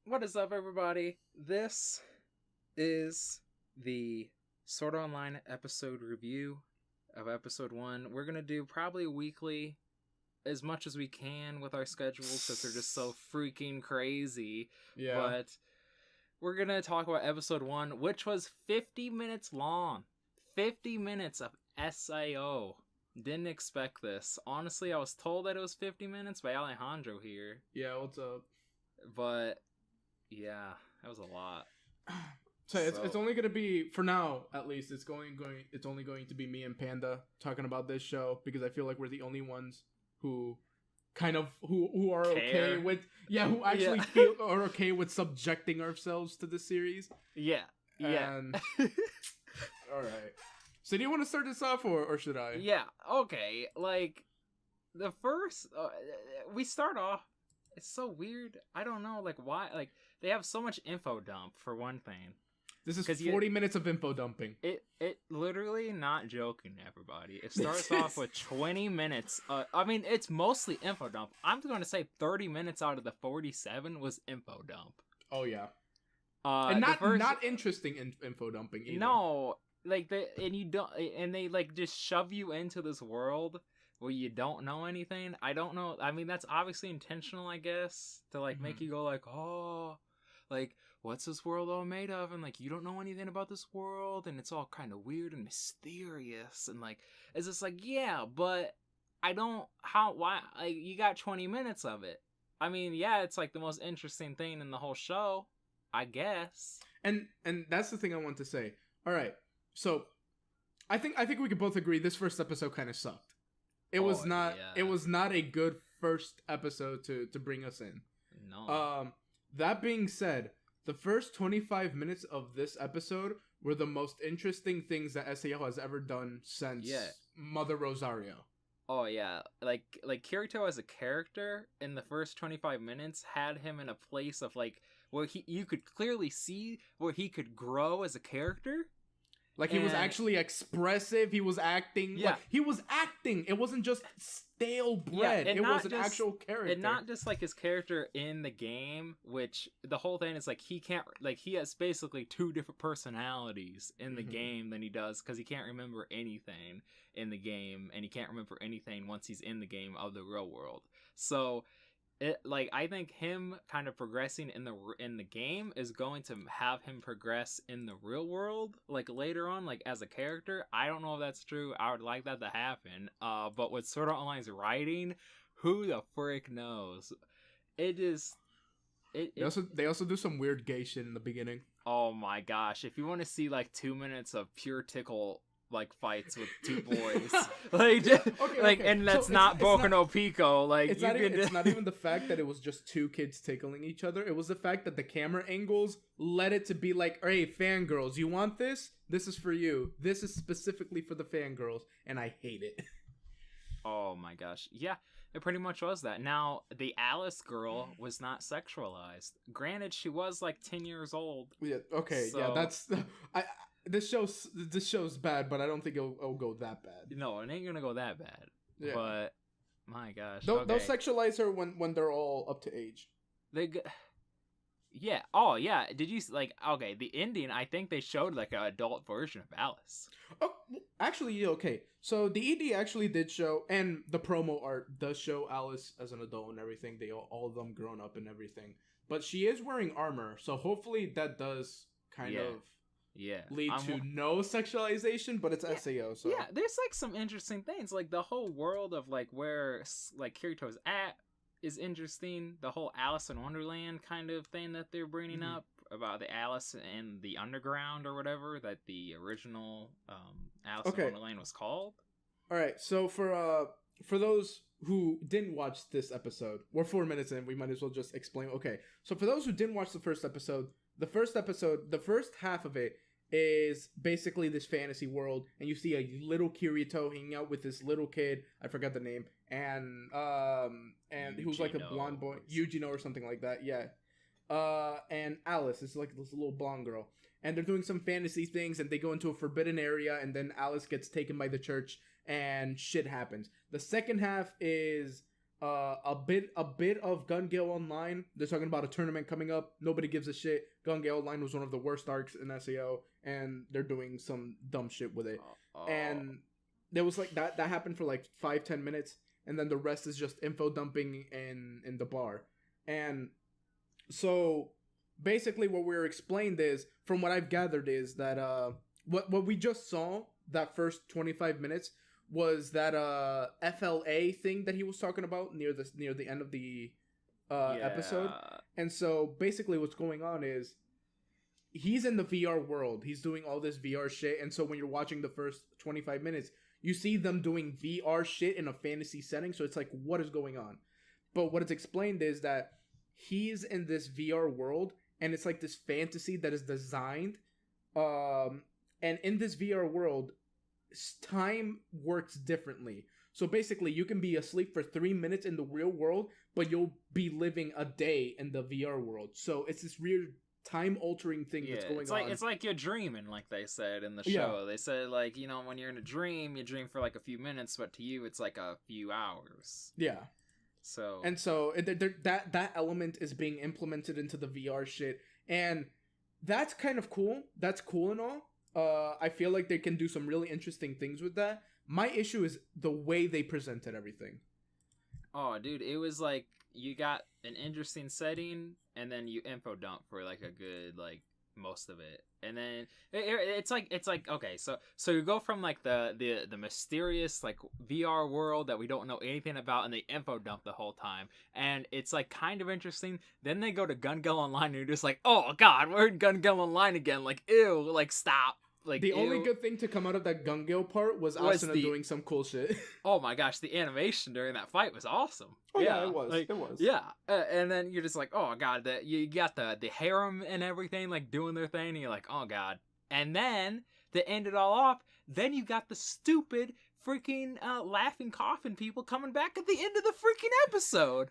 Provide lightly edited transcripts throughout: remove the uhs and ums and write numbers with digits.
What is up, everybody? This is the Sword Art Online episode review of episode 1. We're gonna do probably weekly, as much as we can with our schedules, because they're just so freaking crazy. Yeah. But we're gonna talk about episode 1, which was 50 minutes long. 50 minutes of SAO. Didn't expect this. Honestly, I was told that it was 50 minutes by Alejandro here. Yeah, what's up? But yeah, that was a lot. So it's only gonna be, for now at least, it's only going to be me and Panda talking about this show, because I feel like we're the only ones who kind of who are okay with who actually are okay with subjecting ourselves to the series. Yeah. And all right. So do you want to start this off, or should I? Yeah. Okay. Like the first we start off, it's so weird. I don't know, like, why. Like, they have so much info dump, for one thing. This is 40 minutes of info dumping. It literally, not joking, everybody. It starts off with 20 minutes. I mean, it's mostly info dump. I'm going to say 30 minutes out of the 47 was info dump. Oh yeah. And not interesting info dumping either. No, like they like just shove you into this world where you don't know anything. I don't know. I mean, that's obviously intentional, I guess, to like make you go like, oh, like, what's this world all made of? And like, you don't know anything about this world, and it's all kind of weird and mysterious, and like, it's just like, yeah, but why, like, you got 20 minutes of it. I mean, yeah, it's like the most interesting thing in the whole show, I guess. And that's the thing I want to say. All right, so I think we could both agree this first episode kind of sucked. It was not a good first episode to bring us in. No. That being said, the first 25 minutes of this episode were the most interesting things that SAO has ever done since Mother Rosario. Oh yeah, like Kirito as a character in the first 25 minutes had him in a place of like where you could clearly see where he could grow as a character. Like, he was actually expressive. He was acting. Yeah. Like, he was acting. It wasn't just stale bread. Yeah, it was an actual character. And not just like his character in the game, which the whole thing is like he has basically two different personalities in the game than he does, because he can't remember anything in the game, and he can't remember anything once he's in the game of the real world. So I think him kind of progressing in the game is going to have him progress in the real world, like later on, like as a character. I don't know if that's true. I would like that to happen. But with Sword Art Online's writing, who the frick knows? It is. They also do some weird gay shit in the beginning. Oh my gosh! If you want to see like 2 minutes of pure tickle, like, fights with two boys, like, okay. And that's so not Boku no Pico. Like, it's not even the fact that it was just two kids tickling each other. It was the fact that the camera angles led it to be like, hey, fangirls, you want this? This is for you. This is specifically for the fangirls, and I hate it. Oh my gosh. Yeah, it pretty much was that. Now, the Alice girl was not sexualized. Granted, she was like 10 years old. Yeah, okay, so... yeah, that's... This show's bad, but I don't think it'll go that bad. No, it ain't gonna go that bad. Yeah. But my gosh, they'll sexualize her when they're all up to age. Yeah. Oh yeah. Did you like? Okay, the ending. I think they showed like an adult version of Alice. Oh, actually, yeah, okay. So the ED actually did show, and the promo art does show Alice as an adult and everything. They all of them grown up and everything. But she is wearing armor, so hopefully that does kind of. Yeah, lead to no sexualization, but it's SAO. So yeah, there's like some interesting things, like the whole world of like where like Kirito's at is interesting. The whole Alice in Wonderland kind of thing that they're bringing up about the Alice in the Underground or whatever that the original Alice in Wonderland was called. All right, so for those who didn't watch this episode, we're 4 minutes in. We might as well just explain. Okay, so for those who didn't watch the first episode, the first half of it is basically this fantasy world, and you see a little Kirito hanging out with this little kid. I forgot the name, and he was like a blonde boy, Eugino or something like that. Yeah, and Alice is like this little blonde girl, and they're doing some fantasy things, and they go into a forbidden area, and then Alice gets taken by the church, and shit happens. The second half is a bit of Gun Gale Online. They're talking about a tournament coming up. Nobody gives a shit. Gun Gale Online was one of the worst arcs in SAO, and they're doing some dumb shit with it. And there was like that happened for like 5-10 minutes, and then the rest is just info dumping in the bar. And so basically what we're explained is, from what I've gathered, is that what we just saw, that first 25 minutes, was that FLA thing that he was talking about near the end of the episode. And so basically what's going on is he's in the VR world. He's doing all this VR shit. And so when you're watching the first 25 minutes, you see them doing VR shit in a fantasy setting. So it's like, what is going on? But what it's explained is that he's in this VR world, and it's like this fantasy that is designed. And in this VR world, time works differently. So basically, you can be asleep for 3 minutes in the real world, but you'll be living a day in the VR world. So it's this weird time-altering thing that's going on. It's like you're dreaming, like they said in the show. Yeah. They said, like, you know, when you're in a dream, you dream for like a few minutes, but to you, it's like a few hours. Yeah. So that element is being implemented into the VR shit, and that's kind of cool. That's cool and all. I feel like they can do some really interesting things with that. My issue is the way they presented everything. Oh, dude, it was like you got an interesting setting, and then you info dump for like a good, like, most of it, and then it's like okay, so you go from like the mysterious like VR world that we don't know anything about, and they info dump the whole time, and it's like kind of interesting. Then they go to Gun Gale Online, and you're just like, oh god, we're in Gun Gale Online again, like, ew, like, stop. Like, the only good thing to come out of that Gun Gale part was Asuna doing some cool shit. Oh my gosh, the animation during that fight was awesome. Oh yeah, it was. Like, it was. Yeah, and then you're just like, oh god, you got the harem and everything like doing their thing, and you're like, oh god. And then to end it all off, then you got the stupid freaking laughing coffin people coming back at the end of the freaking episode.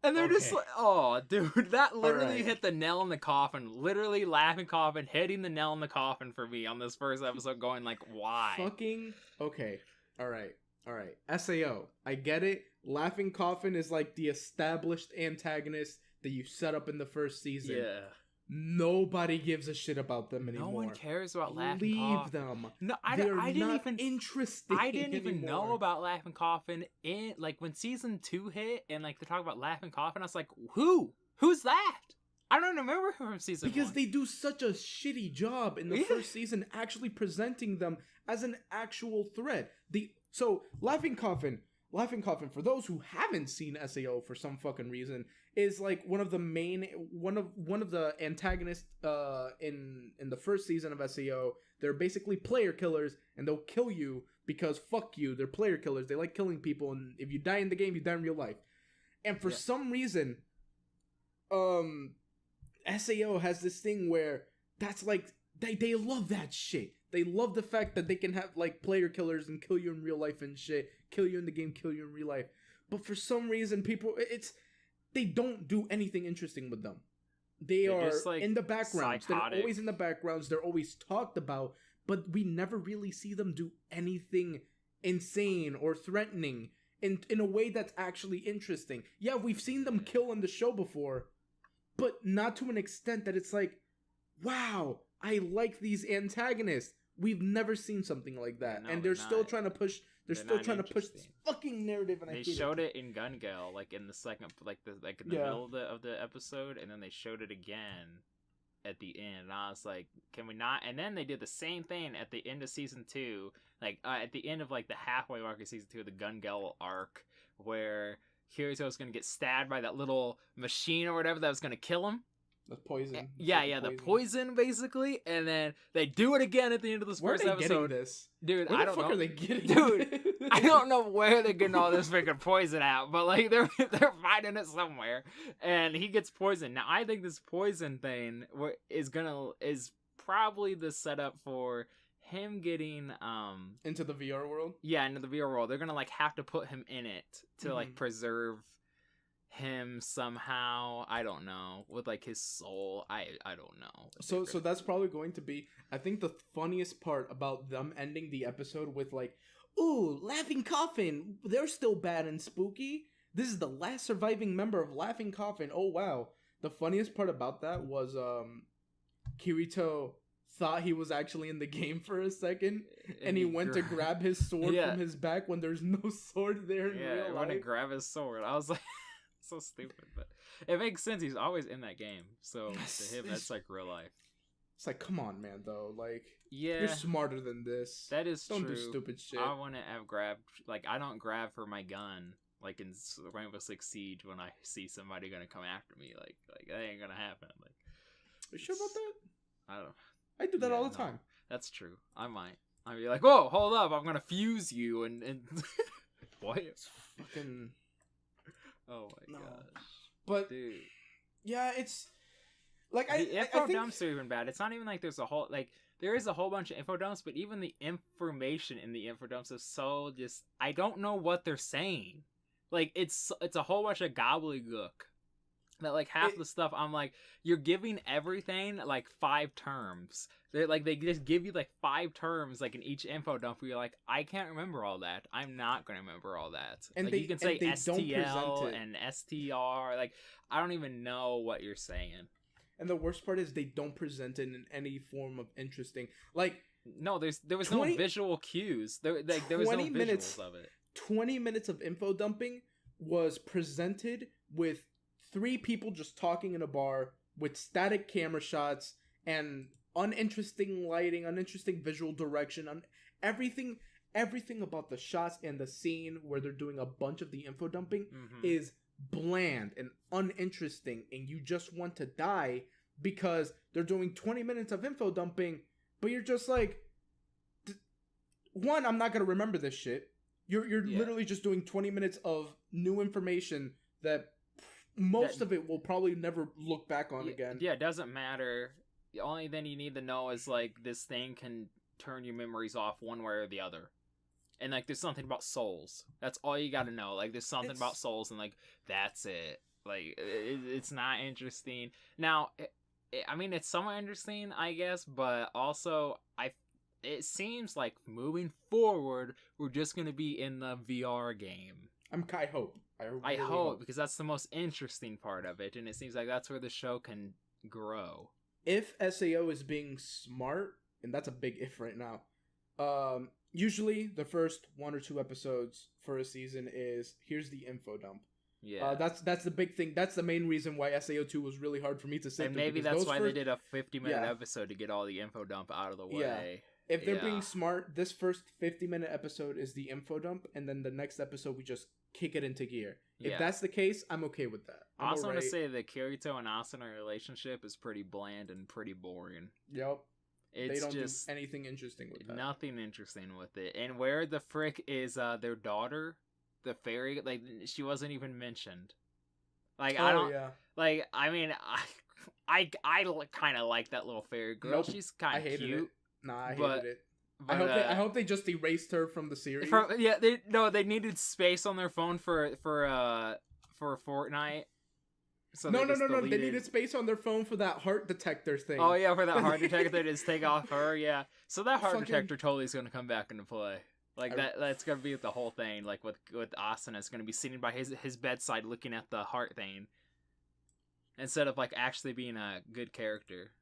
And they're just like, oh, dude, that literally hit the nail in the coffin. Literally, laughing coffin hitting the nail in the coffin for me on this first episode, going like, why? Fucking, okay. All right. SAO. I get it. Laughing coffin is like the established antagonist that you set up in the first season. Yeah. Nobody gives a shit about them anymore. No one cares about Laughing Coffin. Leave them. No, I didn't even interested. I didn't even know about Laughing Coffin in like when season 2 hit, and like they talk about Laughing Coffin. I was like, who's that? I don't remember from season 1. Because they do such a shitty job in the first season actually presenting them as an actual threat. So Laughing Coffin, for those who haven't seen SAO for some fucking reason, is like one of the antagonists in the first season of SAO. They're basically player killers, and they'll kill you because fuck you. They're player killers. They like killing people, and if you die in the game, you die in real life. And for some reason, SAO has this thing where that's like they love that shit. They love the fact that they can have like player killers and kill you in real life and shit. Kill you in the game, kill you in real life. But for some reason, they don't do anything interesting with them. They're just, like, in the backgrounds. Psychotic. They're always in the backgrounds. They're always talked about, but we never really see them do anything insane or threatening in a way that's actually interesting. Yeah, we've seen them kill in the show before, but not to an extent that it's like, wow, I like these antagonists. We've never seen something like that. No, and they're still trying to push this fucking narrative, and they showed it in Gun Gale, like in the second, in the middle of the episode, and then they showed it again at the end. And I was like, can we not? And then they did the same thing at the end of season 2, like at the end of like the halfway mark of season 2 of the Gun Gale arc, where Kirito's gonna get stabbed by that little machine or whatever that was gonna kill him. The poison. The poison, basically, and then they do it again at the end of this first episode. Where are they getting this? Dude, I don't know. Where the fuck are they getting Dude, I don't know where they're getting all this freaking poison out, but like they're finding it somewhere, and he gets poisoned. Now, I think this poison thing is probably the setup for him getting into the VR world. Yeah, into the VR world. They're gonna like have to put him in it to like preserve him somehow. I don't know, with like his soul. I don't know. So that's probably going to be, I think, the funniest part about them ending the episode with like, ooh, Laughing Coffin, they're still bad and spooky. This is the last surviving member of Laughing Coffin. Oh wow. The funniest part about that was Kirito thought he was actually in the game for a second, and he went to grab his sword from his back when there's no sword there in real life. Yeah, went to grab his sword. I was like, so stupid, but it makes sense. He's always in that game, so to him, that's like real life. It's like, come on, man, though. Like, yeah, you're smarter than this. That is Don't true. do stupid shit. I wouldn't have grabbed, like, I don't grab for my gun, like in Rainbow Six Siege when I see somebody gonna come after me. Like that ain't gonna happen. Like, are you sure about that? I don't. I do that all the time. That's true. I might. I'd be like, whoa, hold up, I'm gonna fuse you and what? It's fucking. Oh my gosh. But dude, yeah, it's like the info dumps are even bad. It's not even like there's a whole there is a whole bunch of info dumps, but even the information in the info dumps is so just I don't know what they're saying. Like it's a whole bunch of gobbledygook. That like half the stuff I'm like, you're giving everything like 5 terms. They just give you like 5 terms like in each info dump where you're like, I can't remember all that. I'm not gonna remember all that. And like, you can say STL and STR. Like I don't even know what you're saying. And the worst part is they don't present it in any form of interesting. Like no, there was no visual cues. There was no visuals of it. 20 minutes of info dumping was presented with 3 people just talking in a bar with static camera shots and uninteresting lighting, uninteresting visual direction, everything about the shots and the scene where they're doing a bunch of the info dumping is bland and uninteresting, and you just want to die because they're doing 20 minutes of info dumping, but you're just like, one, I'm not gonna remember this shit. You're literally just doing 20 minutes of new information that most of it will probably never look back on again. Yeah, it doesn't matter. The only thing you need to know is like this thing can turn your memories off one way or the other. And like there's something about souls. That's all you got to know. Like there's something about souls and like that's it. Like it's not interesting. Now, I mean it's somewhat interesting, I guess, but also it seems like moving forward we're just going to be in the VR game. I hope. I hope, because that's the most interesting part of it, and it seems like that's where the show can grow. If SAO is being smart, and that's a big if right now, usually the first 1 or 2 episodes for a season is, here's the info dump. Yeah. That's the big thing. That's the main reason why SAO2 was really hard for me to sit and maybe that's why they did a 50-minute episode to get all the info dump out of the way. Yeah. If they're being smart, this first 50-minute episode is the info dump, and then the next episode we just kick it into gear. If that's the case, I'm okay with that. I also want to say that Kirito and Asuna relationship is pretty bland and pretty boring. Yep. They don't just do anything interesting with that. Nothing interesting with it. And where the frick is their daughter, the fairy? Like she wasn't even mentioned. Like I don't. Like I mean, I kind of like that little fairy girl. Nope. She's kind of cute. Nah, I hated it. But, I hope they just erased her from the series. They needed space on their phone for Fortnite. So no. They needed space on their phone for that heart detector thing. Oh yeah, for that heart detector, they just take off her. Yeah, so that heart detector totally is gonna come back into play. Like that's gonna be the whole thing. Like with Asuna, is gonna be sitting by his bedside looking at the heart thing, instead of like actually being a good character.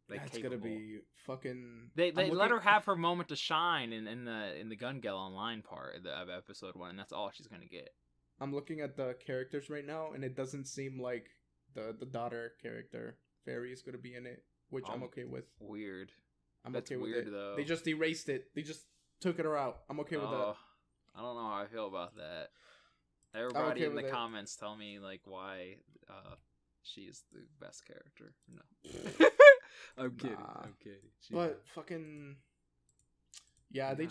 That's gonna be fucking. They let her have her moment to shine in the Gun Gale Online part of episode 1, and that's all she's gonna get. I'm looking at the characters right now, and it doesn't seem like the daughter character Fairy is gonna be in it, which I'm okay with. Weird. That's okay with weird, it. Though. They just erased it. They just took her out. I'm okay with that. I don't know how I feel about that. Everybody in the comments tell me like why she is the best character. No. I'm kidding. I'm kidding. But fucking yeah, they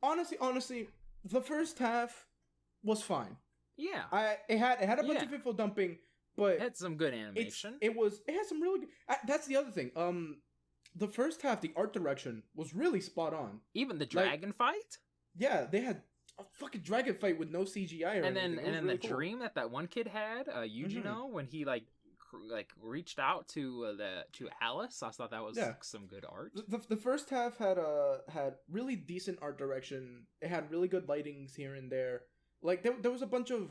honestly, the first half was fine. Yeah, it had a bunch of info dumping, but it had some good animation. It had some really good. That's the other thing. The first half, the art direction was really spot on. Even the dragon fight. Yeah, they had a fucking dragon fight with no CGI or anything. And then the dream that one kid had, Eugeno, when he like reached out to Alice. I thought that was some good art. The first half had really decent art direction. It had really good lightings here and there. Like there was a bunch of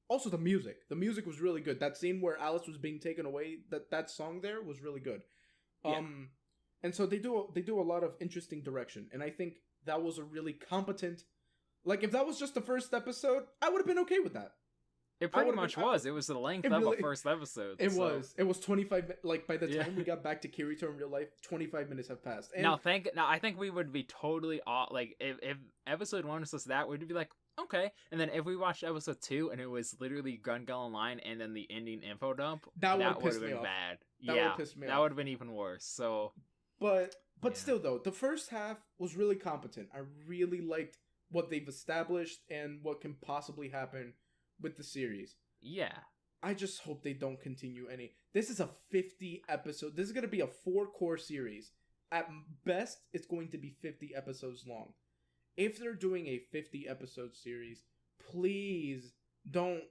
also the music. The music was really good. That scene where Alice was being taken away, that song there was really good. Yeah. And so they do a lot of interesting direction, and I think that was a really competent. Like if that was just the first episode, I would have been okay with that. It pretty much was. It was the length of a first episode. It was 25. Like by the time we got back to Kirito in real life, 25 minutes have passed. And now I think we would be totally off. Like if episode 1 was just that, we'd be like, okay. And then if we watched episode 2 and it was literally Gun Gale Line and then the ending info dump, that would have been bad. That would have pissed me off. That would have been even worse. So, but still though, the first half was really competent. I really liked what they've established and what can possibly happen with the series. Yeah. I just hope they don't continue any. This is a 50 episode. This is going to be a 4-core series. At best, it's going to be 50 episodes long. If they're doing a 50 episode series, please don't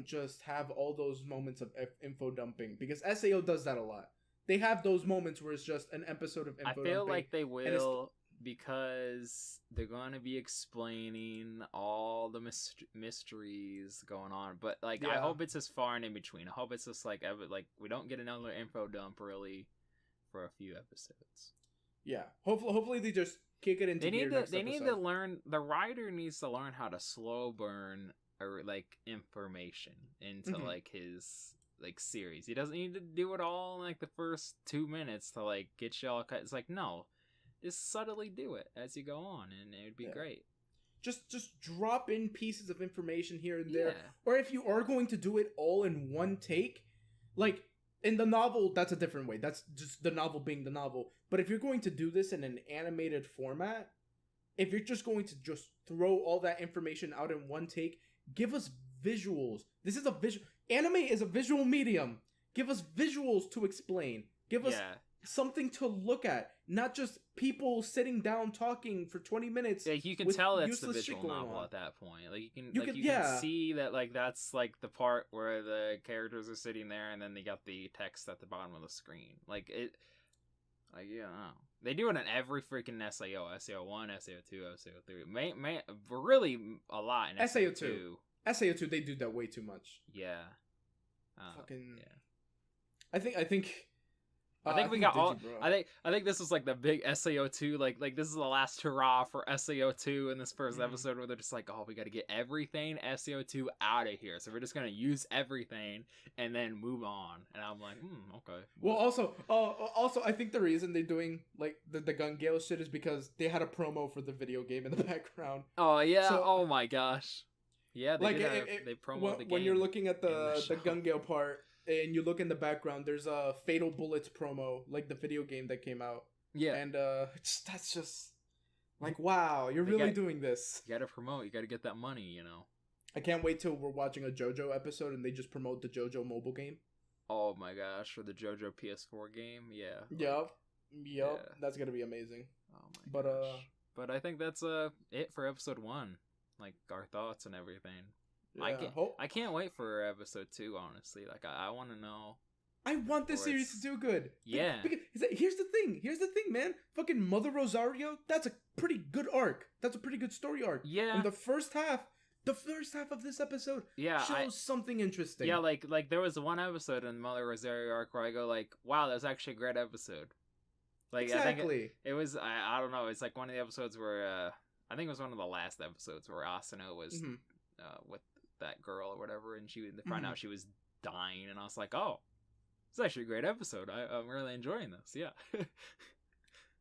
just have all those moments of info dumping, because SAO does that a lot. They have those moments where it's just an episode of info dumping. I feel like they will, because they're going to be explaining all the mysteries going on. But like, I hope it's as far and in between. I hope it's just like we don't get another info dump really for a few episodes. Yeah, hopefully they just kick it into gear next episode. Need to learn. The writer needs to learn how to slow burn or like information into like his like series. He doesn't need to do it all in like the first 2 minutes to like get you all cut. It's like, no. Just subtly do it as you go on, and it would be great. Just drop in pieces of information here and there. Or if you are going to do it all in one take, like in the novel, that's a different way. That's just the novel being the novel. But if you're going to do this in an animated format, if you're just going to just throw all that information out in one take, give us visuals. This is a visual. Anime is a visual medium. Give us visuals to explain. Give us something to look at, not just people sitting down talking for 20 minutes. Yeah, you can tell it's the visual novel at that point. Like you can see that like that's like the part where the characters are sitting there and then they got the text at the bottom of the screen. Like it, like I don't know. They do it in every freaking SAO, SAO1, SAO2, SAO3. Really a lot in SAO2. SAO2 they do that way too much. Yeah. I think we got all. I think this is like the big SAO2. Like this is the last hurrah for SAO2 in this first episode, where they're just like, oh, we got to get everything SAO2 out of here. So we're just gonna use everything and then move on. And I'm like, okay. Well, also, I think the reason they're doing like the Gun Gale shit is because they had a promo for the video game in the background. Oh yeah. So, oh my gosh. Yeah. They they promoted the game. When you're looking at the Gun Gale part. And you look in the background, there's a Fatal Bullets promo, like the video game that came out. Yeah. And that's just like, wow, you're really doing this. You gotta promote, you gotta get that money, you know. I can't wait till we're watching a JoJo episode and they just promote the JoJo mobile game. Oh my gosh, for the JoJo PS4 game? Yeah. Yep. Yeah. That's gonna be amazing. Oh my gosh. But I think that's it for episode 1. Like, our thoughts and everything. Yeah, I can't wait for episode 2, honestly. Like, I want to know. I want this series to do good. Yeah. Here's the thing, man. Fucking Mother Rosario, that's a pretty good arc. That's a pretty good story arc. Yeah. And the first half of this episode shows something interesting. Yeah, like there was one episode in Mother Rosario arc where I go like, wow, that's actually a great episode. Like, exactly. I think it was, I don't know, it's like one of the episodes where, I think it was one of the last episodes where Asuna was with that girl or whatever, and they found out she was dying, and I was like, oh, it's actually a great episode. I'm really enjoying this. Yeah.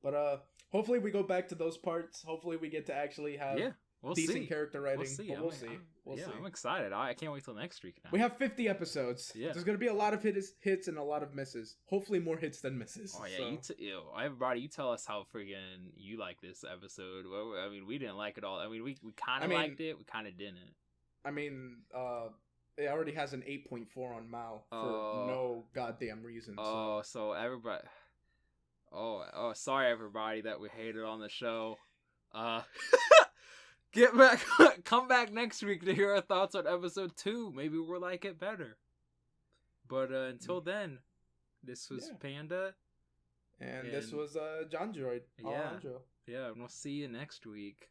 But hopefully we go back to those parts. Hopefully we get to actually have decent character writing. We'll see. We'll see. I'm excited. I can't wait till next week now. We have 50 episodes. Yeah. There's going to be a lot of hits and a lot of misses. Hopefully more hits than misses. Oh, yeah. So. Everybody, you tell us how friggin' you like this episode. Well, I mean, we didn't like it all. I mean, we kind of liked it. We kind of didn't. I mean, it already has an 8.4 on Mal for no goddamn reason. So everybody... sorry everybody that we hated on the show. Come back next week to hear our thoughts on episode 2. Maybe we'll like it better. But until then, this was Panda. And this was John Droid. Yeah. Alejandro. Yeah, and we'll see you next week.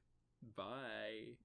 Bye.